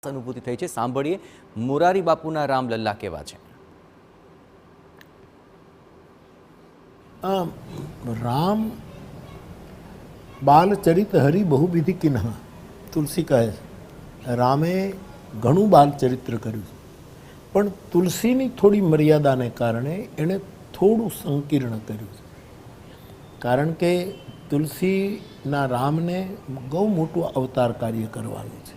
અનુભૂતિ થઈ છે. સાંભળીએ મોરારી બાપુના રામલલ્લા કેવા છે. રામ બાલચરિત હરિ બહુવિધિ કિન્હા, તુલસી કહે છે. રામે ઘણું બાલચરિત્ર કર્યું છે, પણ તુલસીની થોડી મર્યાદાને કારણે એણે થોડું સંકીર્ણ કર્યું છે. કારણ કે તુલસીના રામને બહુ મોટું અવતાર કાર્ય કરવાનું છે.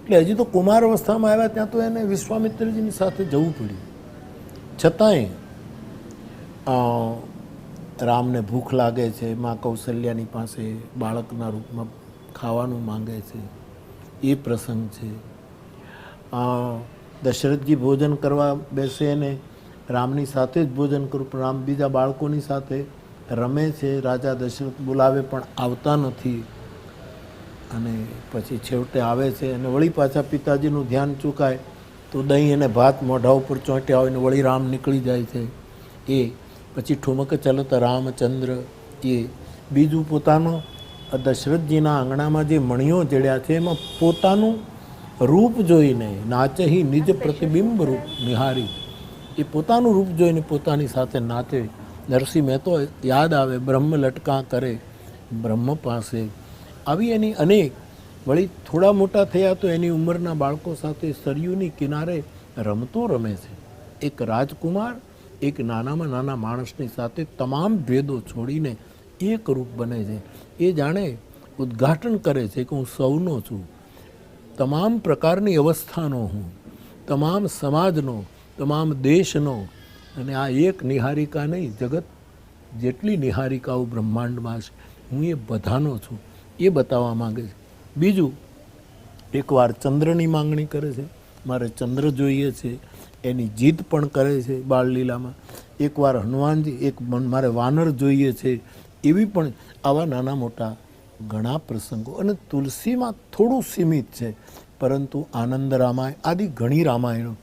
એટલે હજી તો કુમાર અવસ્થામાં આવ્યા ત્યાં તો એને વિશ્વામિત્રજીની સાથે જવું પડ્યું. છતાંય રામને ભૂખ લાગે છે, મા કૌશલ્યાની પાસે બાળકના રૂપમાં ખાવાનું માંગે છે, એ પ્રસંગ છે. દશરથજી ભોજન કરવા બેસે ને રામની સાથે જ ભોજન કરું, પણ રામ બીજા બાળકોની સાથે રમે છે. રાજા દશરથ બોલાવે પણ આવતા નથી, અને પછી છેવટે આવે છે અને વળી પાછા પિતાજીનું ધ્યાન ચૂકાય તો દહીં અને ભાત મોઢા ઉપર ચોંટ્યા હોય ને વળી રામ નીકળી જાય છે. એ પછી ઠુમક ચલત રામચંદ્ર. એ બીજું પોતાનો દશરથજીના આંગણામાં જે મણીઓ જડ્યા છે એમાં પોતાનું રૂપ જોઈને નાચહી નિજ પ્રતિબિંબ રૂપ નિહારી. એ પોતાનું રૂપ જોઈને પોતાની સાથે નાચે. નરસિંહ મહેતો યાદ આવે, બ્રહ્મ લટકા કરે બ્રહ્મ પાસે. આવી એની અનેક. વળી થોડા મોટા થયા તો એની ઉંમરના બાળકો સાથે સરયુની કિનારે રમતો રમે છે. એક રાજકુમાર એક નાનામાં નાના માણસની સાથે તમામ ભેદો છોડીને એક રૂપ બને છે. એ જાણે ઉદ્ઘાટન કરે છે કે હું સૌનો છું, તમામ પ્રકારની અવસ્થાનો હું, તમામ સમાજનો, તમામ દેશનો. અને આ એક નિહારિકા નહીં, જગત જેટલી નિહારિકાઓ બ્રહ્માંડમાં છે, હું એ બધાનો છું, એ બતાવવા માગે છે. બીજું, એકવાર ચંદ્રની માંગણી કરે છે, મારે ચંદ્ર જોઈએ છે, એની જીદ પણ કરે છે બાળલીલામાં. એકવાર હનુમાનજી, એક મારે વાનર જોઈએ છે, એવી પણ. આવા નાના મોટા ઘણા પ્રસંગો. અને તુલસીમાં થોડું સીમિત છે, પરંતુ આનંદ રામાયણ આદિ ઘણી રામાયણો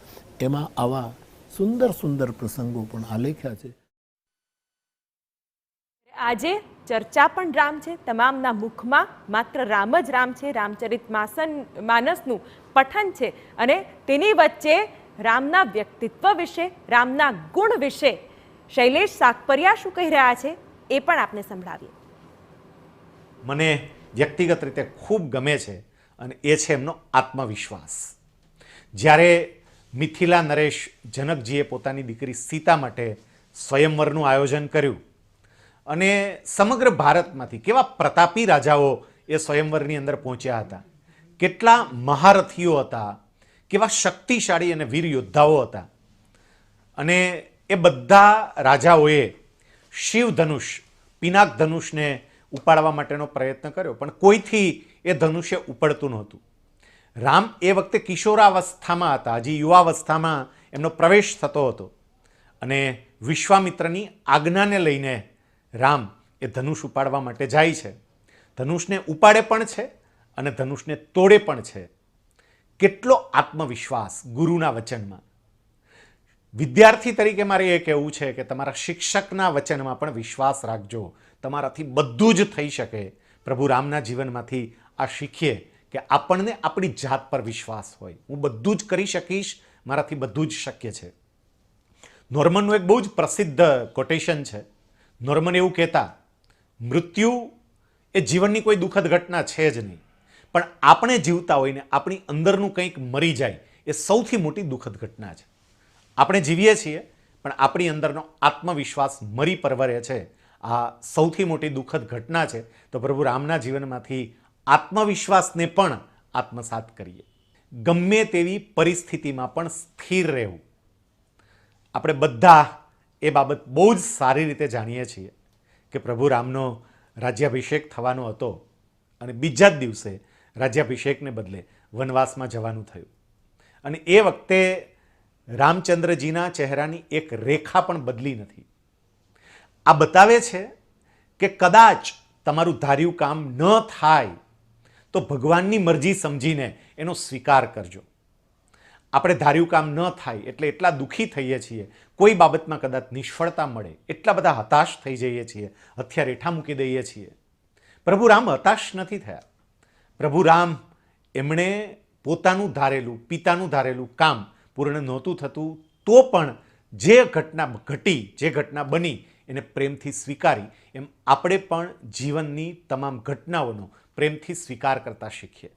એમાં આવા સુંદર સુંદર પ્રસંગો પણ આલેખ્યા છે. આજે ચર્ચા પણ રામ છે, તમામના મુખમાં માત્ર રામ જ રામ છે. રામચરિત માનસનું પઠન છે અને તેની વચ્ચે રામના વ્યક્તિત્વ વિશે, રામના ગુણ વિશે શૈલેષ સાકપરિયા શું કહી રહ્યા છે એ પણ આપને સંભળાવીએ. મને વ્યક્તિગત રીતે ખૂબ ગમે છે અને એ છે એમનો આત્મવિશ્વાસ. જ્યારે મિથિલા નરેશ જનકજીએ પોતાની દીકરી સીતા માટે સ્વયંવરનું આયોજન કર્યું અને સમગ્ર ભારતમાંથી કેવા પ્રતાપી રાજાઓ એ સ્વયંવરની અંદર પહોંચ્યા હતા, કેટલા મહારથીઓ હતા, કેવા શક્તિશાળી અને વીર યોદ્ધાઓ હતા. અને એ બધા રાજાઓએ શિવ ધનુષ, પિનાક ધનુષને ઉપાડવા માટેનો પ્રયત્ન કર્યો, પણ કોઈથી એ ધનુષ્ય ઉપડતું નહોતું. રામ એ વખતે કિશોરાવસ્થામાં હતા, હજી યુવાવસ્થામાં એમનો પ્રવેશ થતો હતો. અને વિશ્વામિત્રની આજ્ઞાને લઈને રામ એ ધનુષ ઉપાડવા માટે જાય છે. ધનુષને ઉપાડે પણ છે અને ધનુષને તોડે પણ છે. કેટલો આત્મવિશ્વાસ ગુરુના વચનમાં. વિદ્યાર્થી તરીકે મારે એ કહેવું છે કે તમારા શિક્ષકના વચનમાં પણ વિશ્વાસ રાખજો. તમારાથી બધું જ થઈ શકે. પ્રભુ રામના જીવનમાંથી આ શીખીએ કે આપણને આપણી જાત પર વિશ્વાસ હોય. હું બધું જ કરી શકીશ, મારાથી બધું જ શક્ય છે. નોર્મનનું એક બહુ જ પ્રસિદ્ધ કોટેશન છે. નોર્મન એવું કહેતા, મૃત્યુ એ જીવનની કોઈ દુઃખદ ઘટના છે જ નહીં, પણ આપણે જીવતા હોઈને આપણી અંદરનું કંઈક મરી જાય એ સૌથી મોટી દુઃખદ ઘટના છે. આપણે જીવીએ છીએ પણ આપણી અંદરનો આત્મવિશ્વાસ મરી પરવરે છે. આ સૌથી મોટી દુઃખદ ઘટના છે. તો પ્રભુ રામના જીવનમાંથી આત્મવિશ્વાસને પણ આત્મસાત કરીએ. ગમે તેવી પરિસ્થિતિમાં પણ સ્થિર રહેવું. આપણે બધા એ બાબત બહુ જ સારી રીતે જાણીએ છીએ કે પ્રભુ રામનો રાજ્યાભિષેક થવાનો હતો અને બીજા જ દિવસે રાજ્યાભિષેકને બદલે વનવાસમાં જવાનું થયું. અને એ વખતે રામચંદ્રજીના ચહેરાની એક રેખા પણ બદલી નથી. આ બતાવે છે કે કદાચ તમારું ધાર્યું કામ ન થાય તો ભગવાનની મરજી સમજીને એનો સ્વીકાર કરજો. આપણે ધાર્યું કામ ન થાય એટલે એટલા દુઃખી થઈએ છીએ, કોઈ બાબતમાં કદાચ નિષ્ફળતા મળે એટલા બધા હતાશ થઈ જઈએ છીએ, હથિયાર હેઠા મૂકી દઈએ છીએ. પ્રભુ રામ હતાશ નથી થયા. પ્રભુ રામ એમણે પોતાનું ધારેલું પિતાનું ધારેલું કામ પૂર્ણ નહોતું થતું તો પણ જે ઘટના ઘટી જે ઘટના બની એને પ્રેમથી સ્વીકારી, એમ આપણે પણ જીવનની તમામ ઘટનાઓનો પ્રેમથી સ્વીકાર કરતા શીખીએ.